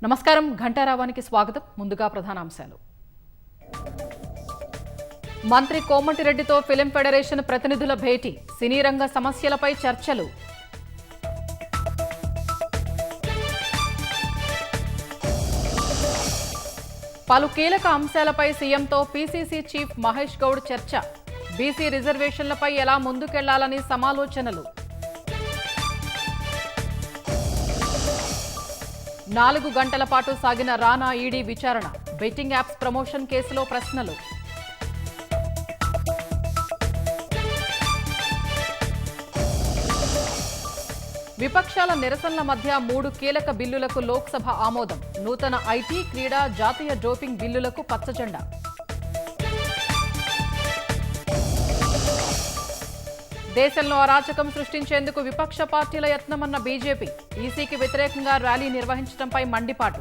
నమస్కారం ఘంటారావానికి స్వాగతం. ముందుగా ప్రధానాంశాలు. మంత్రి కోమటిరెడ్డితో ఫిలిం ఫెడరేషన్ ప్రతినిధుల భేటీ, సినీ రంగ సమస్యలపై చర్చలు. పలు కీలక అంశాలపై సీఎంతో పీసీసీ చీఫ్ మహేష్ గౌడ్ చర్చ, బీసీ రిజర్వేషన్లపై ఎలా ముందుకెళ్లాలని సమాలోచనలు. 4 గంటల పాటు సాగిన రానా ఈడీ విచారణ, బెట్టింగ్ యాప్స్ ప్రమోషన్ కేసులో ప్రశ్నలు. విపక్షాల నిరసనల మధ్య 3 కీలక బిల్లులకు లోక్సభ ఆమోదం, నూతన ఐటీ, క్రీడా, జాతీయ డోపింగ్ బిల్లులకు పచ్చజెండా. దేశంలో అరాచకం సృష్టించేందుకు విపక్ష పార్టీల యత్నమన్న బీజేపీ, ఈసీకి వ్యతిరేకంగా ర్యాలీ నిర్వహించడంపై మండిపాటు.